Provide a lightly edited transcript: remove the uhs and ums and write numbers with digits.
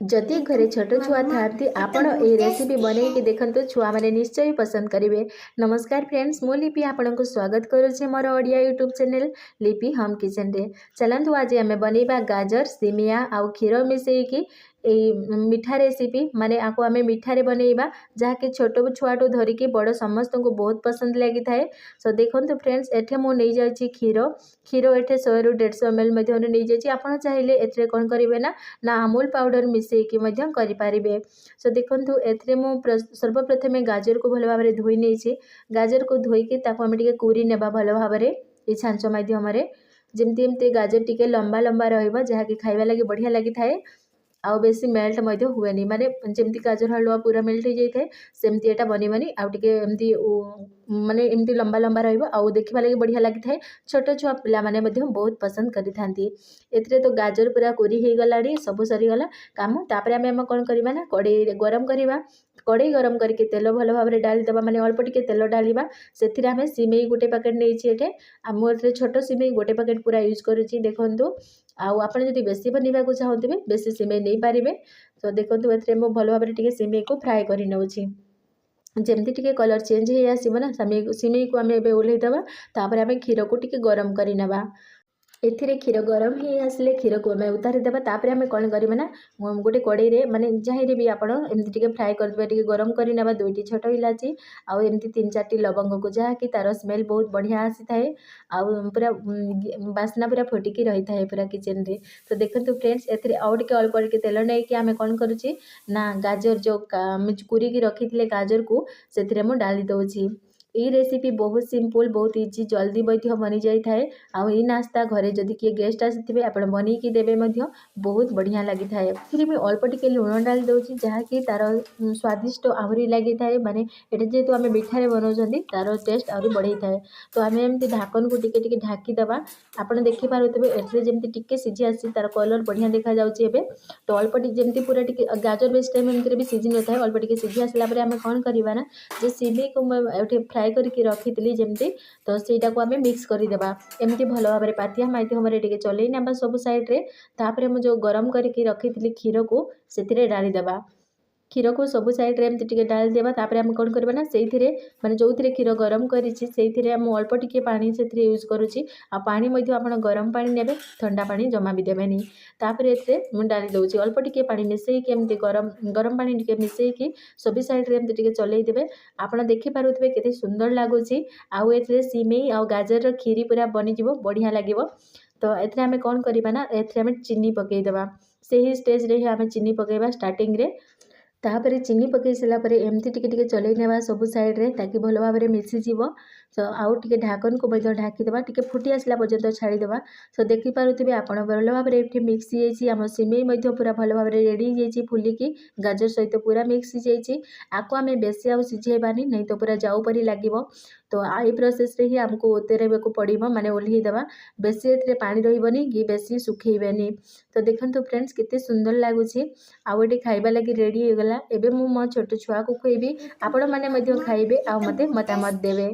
जदि घरे छोट छुआ था आपण ए रेसिपी बनैकी देखंतु छुआ माने निश्चय पसंद करेंगे। नमस्कार फ्रेंड्स, मु लिपि आपण को स्वागत करुचे मोर ओडिया यूट्यूब चैनल लिपि होम किचन रे। चलतु आज आम बनैबा गाजर सिमिया आउ क्षीर मिसेकी मिठा रेसिपी माने आपको आम मिठारे बनैबा जहाँकि छोट छुआटू धरिकी बड़ समस्त को बहुत पसंद लगी थाए। सो देखो फ्रेंड्स, एठे मु नहीं जाइए क्षीर क्षीर एठे 100 ରୁ 150 ml नहीं जाइए। आपड़ चाहिए एथरे कौन करेंगे ना अमूल पाउडर मिसेकी करें। सो देखो एथरे मु सर्वप्रथमे गाजर को भल भाव धोई नहीं। गाजर को धोईकी आम टे कुरी नेबा भल भाव ये छांच मध्यम जमती एमती गाजर टिके लंबा लंबा रहा जहाँकि खाइबा लगी बढ़िया लगी थाए। आउ बेसी मेल्ट हुए माने जमती गाजर हलवा पूरा मेल्ट हो जाए सेमती एटा बनइबनी आउ टिके एमती माने एमती लंबा लंबा रहिबो आउ देखिबा लगी बढ़िया लगी थाए। छोट छुआ पिला माने मध्य बहुत पसंद करि थांती। एथरे तो गाजर पूरा कोरी हे गलाडी सब सरी गला काम। तापर आमे कोन करबा ना कड़ाई गरम करबा। कड़ाई गरम करके तेल भल भाव डाली देबा माने अल्प टिके तेल डालिबा। सेथिरे आमे सिमेई गोटे पैकेट नेछि एठे आमु एथरे छोट सिमेई गोटे पैकेट पूरा यूज करूछि। देखंतु आउ आपण जदि बेसी बनइबा को चाहौथिबे बेसी सिमेई नहीं पारिबे। तो देखंतु एथरे मो भल भाव टिके सिमेई को फ्राई करि नउछि। जमती टिके कलर चेंज हो आसब ना सिमेई को आम एबे ओल्है देबा। तापर आमे क्षीर को टिके गरम करि नेबा। एथिरे क्षीर गरम ही आसले क्षीर को आम उतारी देबा। तापर आम कौन करबा ना गोटे कड़ाई रे माने जहाँ भी आपण एमती टिके फ्राई कर देबा। टिके गरम करि नेबा 2टी छोट इलाची आउ एमती 3-4टी लवंग को जहाँकि तार स्मेल बहुत बढ़िया आसी थाए आउ पूरा बास्ना पूरा फुटिकी रही थाए पूरा किचन रे। तो देखंतु फ्रेंड्स, एथिरे आउ टिके अल्प टिके तेल नै कि आम कौन करूची ना गाजर जो कुरी की रखी गाजर को सेथिरे मु डाली दउची। ये रेसिपी बहुत सिंपल बहुत इजी जल्दी मध्य बनी जाई थाए। आउ ई नास्ता घरे जदि किए गेस्ट आसीथिबे आपण बनीकी देबे मध्य बहुत बढ़िया लगी थाए। फिर भी अल्प टिके लुण डाली दउची जहाँकि तार स्वादिष्ट आहरी लगी थाए। माने एटा जेतु आमे मिठारे बनाउछंती तार टेस्ट आहरी बढ़ई थाए। तो आमे एमती ढाकन को टिके टिके ढाकी देबा। आपण देखि पारुथिबे एटरे जेमती टिके सिझी आसी तार कलर बढ़िया देखा जाउची एबे। तो अल्प टिके जेमती पूरा टिके गाजर बेस टाइम एमती भी सिझी न थाए अल्प टिके सिझी आसला परे आमे कोन करबा ना जे सिमेई को एठी फ्राई करके रखी जमती तो सेटा को आमे मिक्स कर देबा। एमती भल भाव पातिया माध्यम टिके चलई नेबा सब साइड रे। तापरे मु जो गरम करके रखी क्षीर को सेथिरे डाली देबा। क्षीर को सब साइड रे एमती टिके डाली देबा। तापरे हम कोन करबा ना सेथिरे माने जोथिरे क्षीर गरम करिछि सेथिरे हम अल्प टिके पानी सेथिरे यूज करूछि। आ पानी मध्य आपण गरम पानी नेबे ठंडा पानी जमा भी देबेनी। तापरे एथे मु डाली दउछि अल्प टिके पानी मिसेई के एमती गरम पानी टिके मिसेई के सब साइड रे एमती टिके चलई देबे। आपण देखि पारुथिबे केते सुंदर लागुछि। आउ एथे सिमेई आउ गाजर रो खीरी पूरा बनि जिवो बढ़िया लागिवो। तो एथे आमे कोन करिबा ना एथे आमे चीनी पकेई देबा। सेही स्टेज रे आमे चीनी पकेइबा स्टार्टिंग रे। तापर चीनी पकई सारा पर एमती टिके टिके चलई नेबा सब साइड रे ताकि भल भाव मिसी जीवो। तो आउ टिके ढाकन को ढाकी देबा टिके फुटी आसला पर्यंत छाड़ी देबा। तो देखि पारुथिबे आपण भल भाव एठी मिक्स हो जाइछि। आम सिमेई मध्य पूरा भल भाव रेडी हो जाइछि फुलिकी गाजर सहित पूरा मिक्स हो जाइछि। आको आमे बेसी आउ सिझेबानी नहीं तो पूरा जाऊ परी लागिवो। तो आई प्रोसेस रे ही हमको उतरेबे को पड़िबो माने ओल्ही देबा। बेसी एथरे पानी रहिबनी कि बेसी सुखेइबेनी। तो देखंतु फ्रेंड्स केते सुंदर लागुछि। आउ एठी खाइबा लागि रेडी हो गला। एबे मु मो छोट छुआ को खुएबी। आपण माने मध्य खाइबे आ मते मतामत देबे।